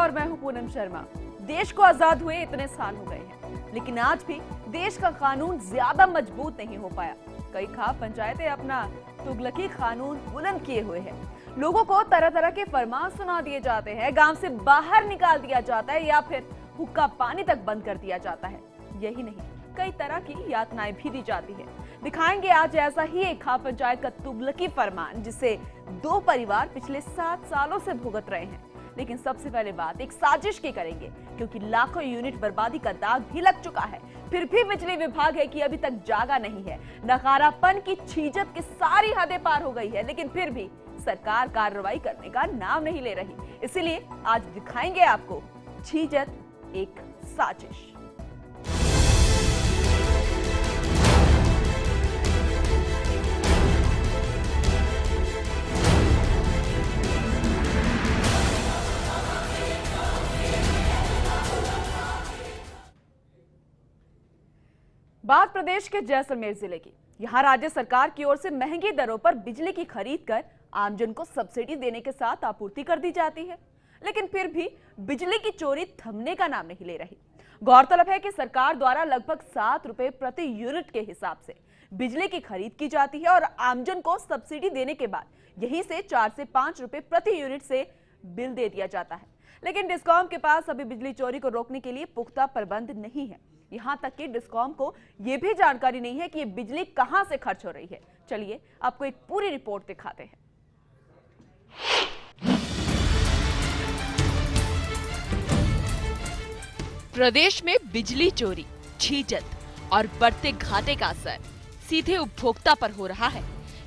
और मैं हूं पूनम शर्मा। देश को आजाद हुए इतने साल हो गए हैं, लेकिन आज भी देश का कानून ज्यादा मजबूत नहीं हो पाया। कई खाप पंचायतें अपना तुगलकी कानून बुलंद किए हुए हैं। लोगों को तरह तरह के फरमान सुना दिए जाते हैं, गांव से बाहर निकाल दिया जाता है या फिर हुक्का पानी तक बंद कर दिया जाता है। यही नहीं, कई तरह की यातनाएं भी दी जाती है। दिखाएंगे आज ऐसा ही एक खाप पंचायत का तुगलकी फरमान, जिसे दो परिवार पिछले 7 सालों से भुगत रहे हैं। लेकिन सबसे पहले बात एक साजिश की करेंगे, क्योंकि लाखों यूनिट बर्बादी का दाग भी लग चुका है। फिर भी बिजली विभाग है कि अभी तक जागा नहीं है। नकारापन की छीजत की सारी हदें पार हो गई है, लेकिन फिर भी सरकार कार्रवाई करने का नाम नहीं ले रही। इसीलिए आज दिखाएंगे आपको छीजत एक साजिश। बात प्रदेश के जैसलमेर जिले की। यहाँ राज्य सरकार की ओर से महंगी दरों पर बिजली की खरीद कर आमजन को सब्सिडी देने के साथ आपूर्ति कर दी जाती है, लेकिन फिर भी बिजली की चोरी थमने का नाम नहीं ले रही। गौरतलब है कि सरकार द्वारा लगभग 7 रुपए प्रति यूनिट के हिसाब से बिजली की खरीद की जाती है और आमजन को सब्सिडी देने के बाद यहीं से 4 से 5 रुपए प्रति यूनिट से बिल दे दिया जाता है। लेकिन डिस्कॉम के पास अभी बिजली चोरी को रोकने के लिए पुख्ता प्रबंध नहीं है। यहां तक कि डिस्कॉम को यह भी जानकारी नहीं है कि ये बिजली कहां से खर्च हो रही है। चलिए आपको एक पूरी रिपोर्ट दिखाते हैं। प्रदेश में बिजली चोरी, छीजत और बढ़ते घाटे का असर सीधे उपभोक्ता पर हो रहा है,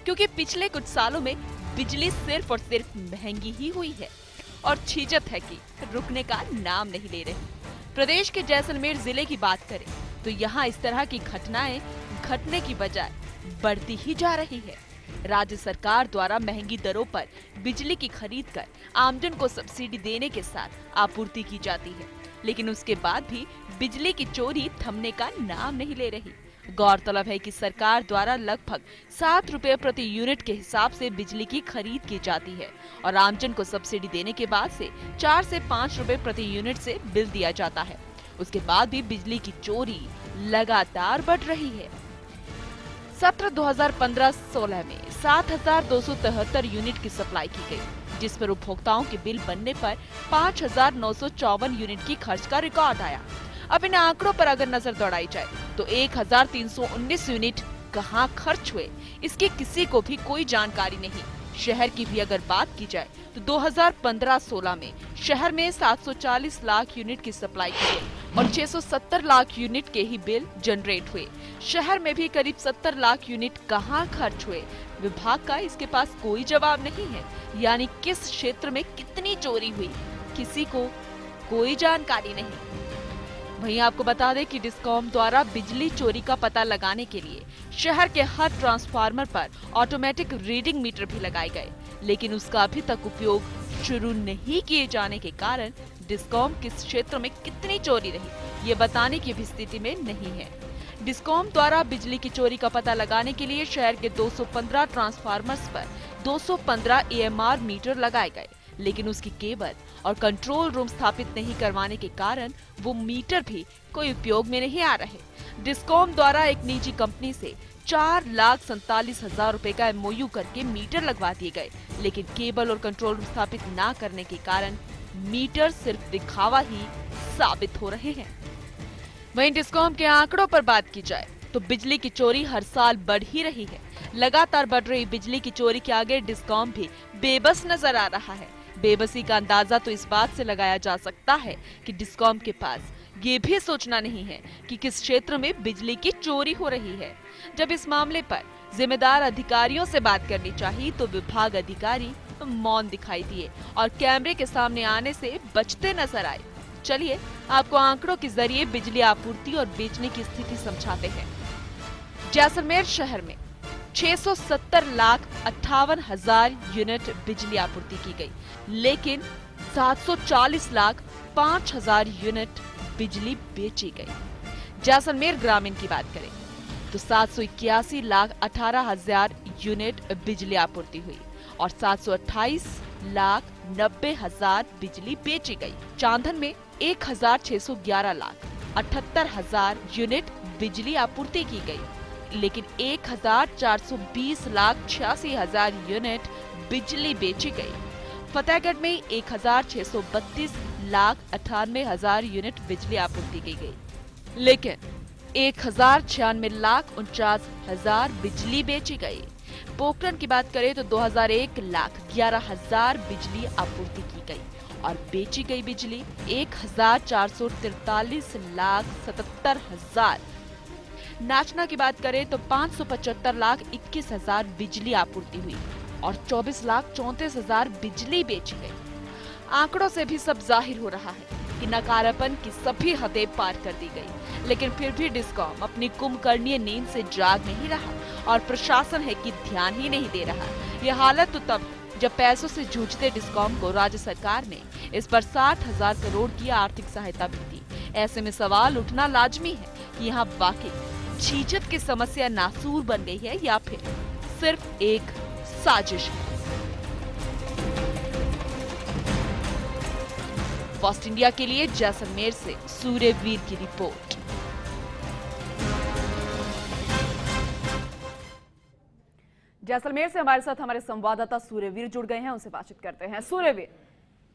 क्योंकि पिछले कुछ सालों में बिजली सिर्फ और सिर्फ महंगी ही हुई है और छीजत है कि रुकने का नाम नहीं ले रही। प्रदेश के जैसलमेर जिले की बात करें तो यहाँ इस तरह की घटनाएं घटने की बजाय बढ़ती ही जा रही है। राज्य सरकार द्वारा महंगी दरों पर बिजली की खरीद कर आमजन को सब्सिडी देने के साथ आपूर्ति की जाती है, लेकिन उसके बाद भी बिजली की चोरी थमने का नाम नहीं ले रही। गौरतलब है कि सरकार द्वारा लगभग 7 रुपए प्रति यूनिट के हिसाब से बिजली की खरीद की जाती है और आमजन को सब्सिडी देने के बाद से 4 से 5 रुपए प्रति यूनिट से बिल दिया जाता है। उसके बाद भी बिजली की चोरी लगातार बढ़ रही है। सत्र 2015-16 में 7,273 यूनिट की सप्लाई की गई, जिस पर उपभोक्ताओं के बिल बनने पर 5,954 यूनिट की खर्च का रिकॉर्ड आया। अब इन आंकड़ों पर अगर नजर दौड़ाई जाए तो 1,319 यूनिट कहां खर्च हुए, इसकी किसी को भी कोई जानकारी नहीं। शहर की भी अगर बात की जाए तो 2015-16 में शहर में 740 लाख यूनिट की सप्लाई की गई और 670 लाख यूनिट के ही बिल जनरेट हुए। शहर में भी करीब 70 लाख यूनिट कहां खर्च हुए, विभाग का इसके पास कोई जवाब नहीं है। यानी किस क्षेत्र में कितनी चोरी हुई, किसी को कोई जानकारी नहीं। वहीं आपको बता दें कि डिस्कॉम द्वारा बिजली चोरी का पता लगाने के लिए शहर के हर ट्रांसफार्मर पर ऑटोमेटिक रीडिंग मीटर भी लगाए गए, लेकिन उसका अभी तक उपयोग शुरू नहीं किए जाने के कारण डिस्कॉम किस क्षेत्र में कितनी चोरी रही, ये बताने की भी स्थिति में नहीं है। डिस्कॉम द्वारा बिजली की चोरी का पता लगाने के लिए शहर के 215 ट्रांसफार्मर्स पर 215 EMR मीटर लगाए गए, लेकिन उसकी केबल और कंट्रोल रूम स्थापित नहीं करवाने के कारण वो मीटर भी कोई उपयोग में नहीं आ रहे। डिस्कॉम द्वारा एक निजी कंपनी से 4,47,000 रुपए का MOU करके मीटर लगवा दिए गए, लेकिन केबल और कंट्रोल रूम स्थापित न करने के कारण मीटर सिर्फ दिखावा ही साबित हो रहे हैं। वहीं डिस्कॉम के आंकड़ों पर बात की जाए तो बिजली की चोरी हर साल बढ़ ही रही है। लगातार बढ़ रही बिजली की चोरी के आगे डिस्कॉम भी बेबस नजर आ रहा है। बेबसी का अंदाजा तो इस बात से लगाया जा सकता है कि डिस्कॉम के पास ये भी सोचना नहीं है कि किस क्षेत्र में बिजली की चोरी हो रही है। जब इस मामले पर जिम्मेदार अधिकारियों से बात करनी चाहिए तो विभाग अधिकारी मौन दिखाई दिए और कैमरे के सामने आने से बचते नजर आए। चलिए आपको आंकड़ों के जरिए बिजली आपूर्ति और बेचने की स्थिति समझाते हैं। जैसलमेर शहर में 670,58,000 यूनिट बिजली आपूर्ति की गई, लेकिन 740,05,000 यूनिट बिजली बेची गई। जैसलमेर ग्रामीण की बात करें तो 781,18,000 यूनिट बिजली आपूर्ति हुई और 728 1,90,000 बिजली बेची गई। चांदन में 1,611 लाख 78,000 यूनिट बिजली आपूर्ति की गई, लेकिन 1,420 लाख 86,000 यूनिट बिजली बेची गई। फतेहगढ़ में 1,632 लाख 98,000 यूनिट बिजली आपूर्ति की गई, लेकिन 1,096 लाख 49,000 बिजली बेची गई। पोखरण की बात करें तो 2,001 लाख 11,000 बिजली आपूर्ति की गई और बेची गई बिजली 1,443 लाख 77,000। नाचना की बात करें तो 575 लाख 21,000 बिजली आपूर्ति हुई और 24 लाख 34,000 बिजली बेची गई। आंकड़ों से भी सब जाहिर हो रहा है कि नकारापन की सभी हदें पार कर दी गई, लेकिन फिर भी डिस्कॉम अपनी कुंभकर्णीय नींद से जाग नहीं रहा और प्रशासन है कि ध्यान ही नहीं दे रहा। यह हालत तो तब जब पैसों से जूझते डिस्कॉम को राज्य सरकार ने इस पर 60,000 करोड़ की आर्थिक सहायता भी दी। ऐसे में सवाल उठना लाजमी है कि यहाँ वाकई छीजत की समस्या नासूर बन गई है या फिर सिर्फ एक साजिश है। फास्ट इंडिया के लिए जैसलमेर से सूर्यवीर की रिपोर्ट। जैसलमेर से हमारे साथ हमारे संवाददाता सूर्यवीर जुड़ गए हैं, उनसे बातचीत करते हैं। सूर्यवीर,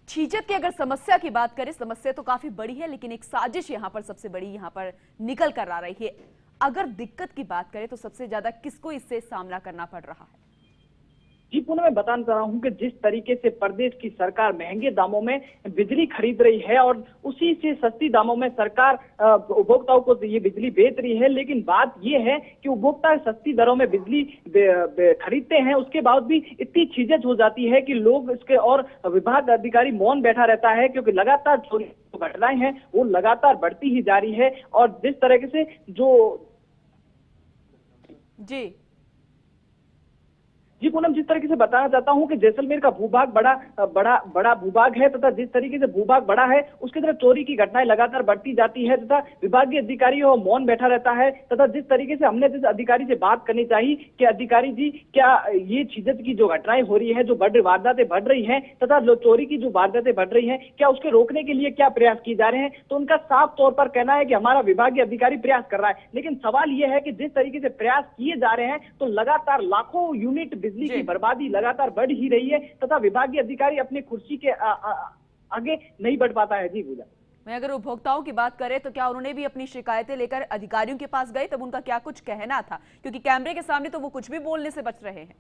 छीजत की अगर समस्या की बात करें, समस्या तो काफी बड़ी है, लेकिन एक साजिश यहाँ पर सबसे बड़ी यहाँ पर निकल कर आ रही है। अगर दिक्कत की बात करें तो सबसे ज्यादा किसको इससे सामना करना पड़ रहा है? जी पुनः मैं बताना चाह रहा हूं कि जिस तरीके से प्रदेश की सरकार महंगे दामों में बिजली खरीद रही है और उसी से सस्ती दामों में सरकार उपभोक्ताओं को ये बिजली बेच रही है, लेकिन बात ये है कि उपभोक्ता सस्ती दरों में बिजली खरीदते हैं, उसके बाद भी इतनी छीजत हो जाती है कि लोग इसके और विभाग अधिकारी मौन बैठा रहता है, क्योंकि लगातार चोरी घटनाएं हैं वो लगातार बढ़ती ही जा रही है। और जिस तरीके से जी पूनम, जिस तरीके से बताना चाहता हूं कि जैसलमेर का भूभाग बड़ा भूभाग है तथा जिस तरीके से भूभाग बड़ा है उसकी तरफ चोरी की घटनाएं लगातार बढ़ती जाती है तथा विभागीय अधिकारी वो मौन बैठा रहता है। तथा जिस तरीके से हमने जिस अधिकारी से बात करनी चाहिए कि अधिकारी जी क्या ये छीजत की जो घटनाएं हो रही है, जो वारदातें बढ़ रही है तथा चोरी की जो वारदातें बढ़ रही है, क्या उसके रोकने के लिए क्या प्रयास किए जा रहे हैं, तो उनका साफ तौर पर कहना है कि हमारा विभागीय अधिकारी प्रयास कर रहा है। लेकिन सवाल यह है कि जिस तरीके से प्रयास किए जा रहे हैं तो लगातार लाखों यूनिट बिजली की बर्बादी लगातार बढ़ ही रही है तथा विभागीय अधिकारी अपनी कुर्सी के आगे नहीं बढ़ पाता है। जी पूजा, मैं अगर उपभोक्ताओं की बात करें तो क्या उन्होंने भी अपनी शिकायतें लेकर अधिकारियों के पास गए, तब उनका क्या कुछ कहना था? क्योंकि कैमरे के सामने तो वो कुछ भी बोलने से बच रहे हैं।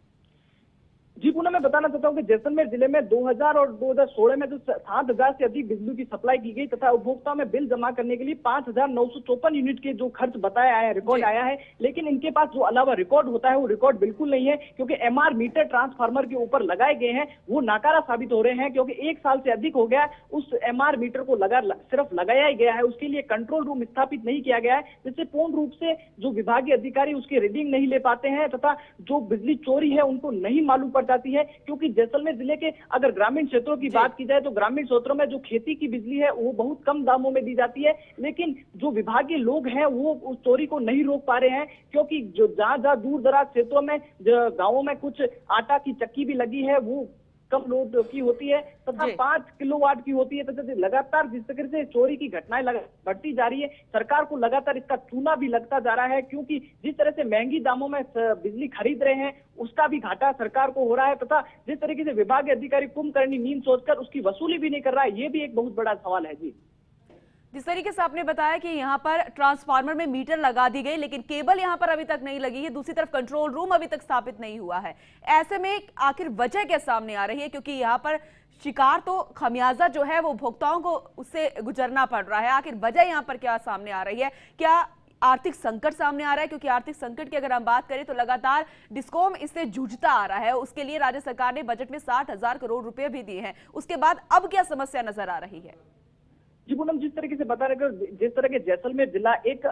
जी पुनः मैं बताना चाहता हूं कि जैसलमेर जिले में 2000 और 2016 में जो 7,000 से अधिक बिजली की सप्लाई की गई तथा उपभोक्ताओं में बिल जमा करने के लिए 5,954 यूनिट के जो खर्च बताया है, रिकॉर्ड आया है, लेकिन इनके पास जो अलावा रिकॉर्ड होता है वो रिकॉर्ड बिल्कुल नहीं है, क्योंकि एमआर मीटर ट्रांसफार्मर के ऊपर लगाए गए हैं वो नाकारा साबित हो रहे हैं, क्योंकि 1 साल से अधिक हो गया उस एमआर मीटर को सिर्फ लगाया ही गया है, उसके लिए कंट्रोल रूम स्थापित नहीं किया गया है, जिससे पूर्ण रूप से जो विभागीय अधिकारी उसकी रीडिंग नहीं ले पाते हैं तथा जो बिजली चोरी है उनको नहीं मालूम पड़ जाती है। क्योंकि जैसलमेर जिले के अगर ग्रामीण क्षेत्रों की बात की जाए तो ग्रामीण क्षेत्रों में जो खेती की बिजली है वो बहुत कम दामों में दी जाती है, लेकिन जो विभागीय लोग हैं वो उस चोरी को नहीं रोक पा रहे हैं, क्योंकि जो जहां दूर दराज क्षेत्रों में गांवों में कुछ आटा की चक्की भी लगी है वो कम लोड की होती है तथा 5 किलोवाट की होती है तथा लगातार जिस तरह से चोरी की घटनाएं बढ़ती जा रही है, सरकार को लगातार इसका चूना भी लगता जा रहा है, क्योंकि जिस तरह से महंगी दामों में बिजली खरीद रहे हैं उसका भी घाटा सरकार को हो रहा है तथा जिस तरीके से विभागीय अधिकारी कुंभकर्णी नींद सोचकर उसकी वसूली भी नहीं कर रहा है, ये भी एक बहुत बड़ा सवाल है। जी, जिस तरीके से आपने बताया कि यहाँ पर ट्रांसफार्मर में मीटर लगा दी गई, लेकिन केबल यहाँ पर अभी तक नहीं लगी है, दूसरी तरफ कंट्रोल रूम अभी तक स्थापित नहीं हुआ है। ऐसे में आखिर वजह क्या सामने आ रही है? क्योंकि यहाँ पर शिकार तो खमियाजा जो है वो उपभोक्ताओं को उससे गुजरना पड़ रहा है। आखिर वजह यहाँ पर क्या सामने आ रही है? क्या आर्थिक संकट सामने आ रहा है? क्योंकि आर्थिक संकट की अगर हम बात करें तो लगातार डिस्कॉम इससे जूझता आ रहा है। उसके लिए राज्य सरकार ने बजट में 60,000 करोड़ रुपए भी दिए हैं। उसके बाद अब क्या समस्या नजर आ रही है? जी पूनम, जिस तरीके से बता रहे, जिस तरह के जैसलमेर जिला एक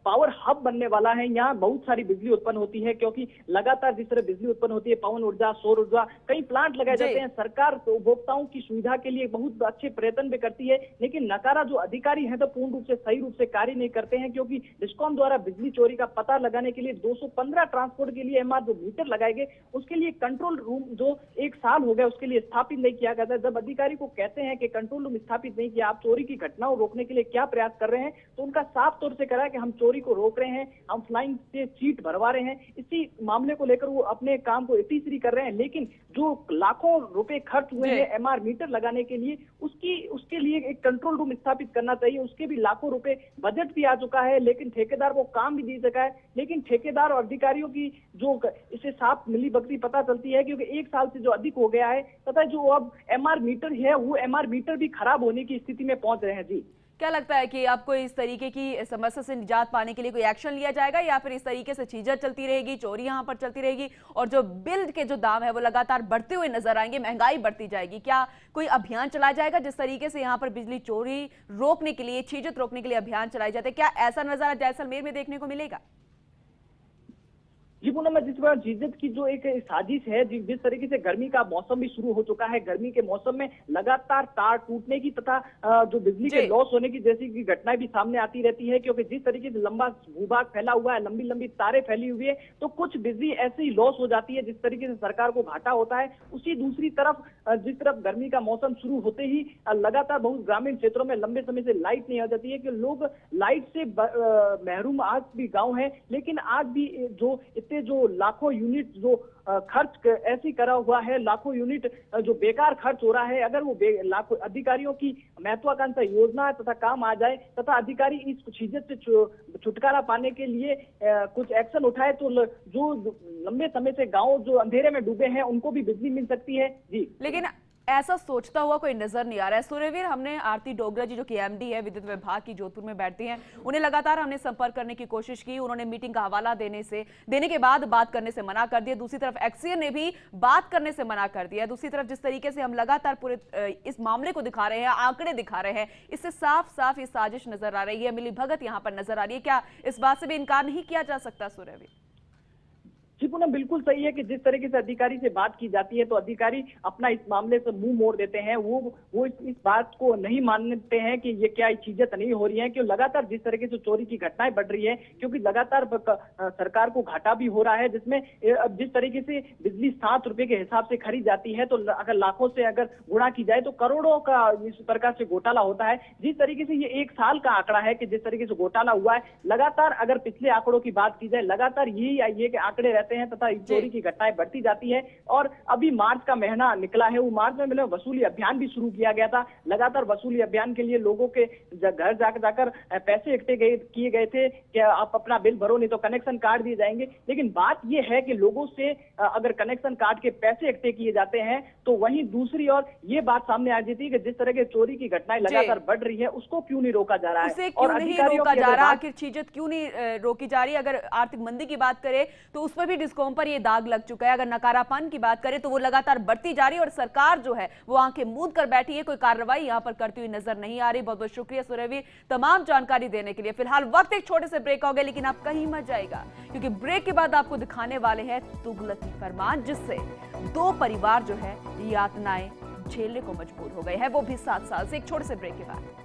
पावर हब बनने वाला है, यहाँ बहुत सारी बिजली उत्पन्न होती है, क्योंकि लगातार जिस तरह बिजली उत्पन्न होती है, पवन ऊर्जा, सौर ऊर्जा, कई प्लांट लगाए जाते हैं। सरकार उपभोक्ताओं की सुविधा के लिए बहुत अच्छे प्रयत्न भी करती है, लेकिन नकारा जो अधिकारी हैं तो पूर्ण रूप से सही रूप से कार्य नहीं करते हैं, क्योंकि डिस्कॉम द्वारा बिजली चोरी का पता लगाने के लिए 215 ट्रांसपोर्ट के लिए एमआर जो मीटर लगाए गए, उसके लिए कंट्रोल रूम जो 1 साल हो गया उसके लिए स्थापित नहीं किया गया था। जब अधिकारी को कहते हैं कि कंट्रोल रूम स्थापित नहीं किया, आप चोरी की घटनाओं रोकने के लिए क्या प्रयास कर रहे हैं, तो उनका साफ तौर से कहा है कि हम चोरी को रोक रहे हैं, हम फ्लाइंग से चीट भरवा रहे हैं। इसी मामले को लेकर वो अपने काम को इतीसरी कर रहे हैं, लेकिन जो लाखों रुपए खर्च हुए हैं एमआर मीटर लगाने के लिए, उसके लिए एक कंट्रोल रूम स्थापित करना चाहिए। उसके भी लाखों रुपए बजट भी आ चुका है, लेकिन ठेकेदार को काम भी दे सका है, लेकिन ठेकेदार और अधिकारियों की जो इसे साफ मिली बकरी पता चलती है, क्योंकि 1 साल से जो अधिक हो गया है, तथा जो अब एमआर मीटर है वो एमआर मीटर भी खराब होने की स्थिति में पहुंच रहे हैं। जी, क्या लगता है कि आपको इस तरीके की समस्या से निजात पाने के लिए कोई एक्शन लिया जाएगा, या फिर इस तरीके से चीजें चलती रहेगी, चोरी यहाँ पर चलती रहेगी और जो बिल के जो दाम है वो लगातार बढ़ते हुए नजर आएंगे, महंगाई बढ़ती जाएगी? क्या कोई अभियान चलाया जाएगा जिस तरीके से यहाँ पर बिजली चोरी रोकने के लिए, छीजत रोकने के लिए अभियान चलाए जाते हैं? क्या ऐसा नजारा जैसलमेर में देखने को मिलेगा? जी पूनम, जिस बार चीजत की जो एक साजिश है, जिस तरीके से गर्मी का मौसम भी शुरू हो चुका है, गर्मी के मौसम में लगातार तार टूटने की तथा जो बिजली के लॉस होने की जैसी की घटनाएं भी सामने आती रहती है, क्योंकि जिस तरीके से लंबा भूभाग फैला हुआ है, लंबी लंबी तारें फैली हुई है, तो कुछ बिजली ऐसे ही लॉस हो जाती है जिस तरीके से सरकार को घाटा होता है। उसी दूसरी तरफ जिस तरफ गर्मी का मौसम शुरू होते ही लगातार बहुत ग्रामीण क्षेत्रों में लंबे समय से लाइट नहीं आ जाती है, कि लोग लाइट से महरूम आज भी गाँव है, लेकिन आज भी जो जो लाखों यूनिट जो खर्च ऐसी करा हुआ है, लाखों यूनिट जो बेकार खर्च हो रहा है, अगर वो लाखों अधिकारियों की महत्वाकांक्षा योजना तथा काम आ जाए, तथा अधिकारी इस चीजत से छुटकारा पाने के लिए कुछ एक्शन उठाए, तो जो लंबे समय से गांव जो अंधेरे में डूबे हैं उनको भी बिजली मिल सकती है। जी, लेकिन ऐसा सोचता हुआ कोई नजर नहीं आ रहा है। सूर्यवीर, हमने आरती डोगरा जी जो कि एमडी है विद्युत विभाग की, जोधपुर में बैठती हैं, उन्हें लगातार हमने संपर्क करने की कोशिश की। उन्होंने मीटिंग का हवाला देने के बाद बात करने से मना कर दिया। दूसरी तरफ एक्सीएन ने भी बात करने से मना कर दिया। दूसरी तरफ जिस तरीके से हम लगातार पूरे इस मामले को दिखा रहे हैं, आंकड़े दिखा रहे हैं, इससे साफ साफ ये साजिश नजर आ रही है, मिली भगत यहाँ पर नजर आ रही है। क्या इस बात से भी इनकार नहीं किया जा सकता सूर्यवीर? जी पूनम, बिल्कुल सही है कि जिस तरीके से अधिकारी से बात की जाती है तो अधिकारी अपना इस मामले से मुंह मोड़ देते हैं। वो इस बात को नहीं मानते हैं कि ये क्या चीजें नहीं हो रही हैं, कि लगातार जिस तरीके से चोरी की घटनाएं बढ़ रही है, क्योंकि लगातार सरकार को घाटा भी हो रहा है, जिसमें जिस तरीके से बिजली 7 रुपए के हिसाब से खरीद जाती है, तो अगर लाखों से अगर गुणा की जाए तो करोड़ों का इस प्रकार से घोटाला होता है। जिस तरीके से ये 1 साल का आंकड़ा है कि जिस तरीके से घोटाला हुआ है, लगातार अगर पिछले आंकड़ों की बात की जाए, लगातार यही के आंकड़े रहते हैं तथा चोरी की घटनाएं बढ़ती जाती है। और अभी मार्च का महीना निकला है, वो मार्च में वसूली अभियान भी शुरू किया गया था। लगातार वसूली अभियान के लिए लोगों के घर जाकर पैसे इकट्ठे किए गए थे कि आप अपना बिल भरो, नहीं तो कनेक्शन काट दिए जाएंगे। लेकिन बात यह है कि लोगों से अगर कनेक्शन काट के पैसे इकट्ठे किए जाते हैं, तो वहीं दूसरी ओर ये बात सामने आ जाती है कि जिस तरह के चोरी की घटनाएं लगातार बढ़ रही है, उसको क्यों नहीं रोका जा रहा है, उसे क्यों नहीं रोका जा रहा, आखिर चीजत क्यों नहीं रोकी जा रही? अगर आर्थिक मंदी की बात करें तो उस पर भी डिस्कॉम पर ये दाग लग चुका है। अगर नकारापन की बात करें तो वो लगातार बढ़ती जा रही है और सरकार जो है वो आंखें मूंद कर बैठी है, कोई कार्रवाई यहां पर करती हुई नजर नहीं आ रही। बहुत बहुत शुक्रिया सूर्यवीर तमाम जानकारी देने के लिए। फिलहाल वक्त एक छोटे से ब्रेक हो गया, लेकिन आप कहीं मत जाएगा, क्योंकि ब्रेक के बाद आपको दिखाने वाले हैं तुगलकी फरमान, जिससे 2 परिवार जो है यातनाएं झेलने को मजबूर हो गए हैं, वो भी 7 साल से। एक छोटे से ब्रेक के बाद।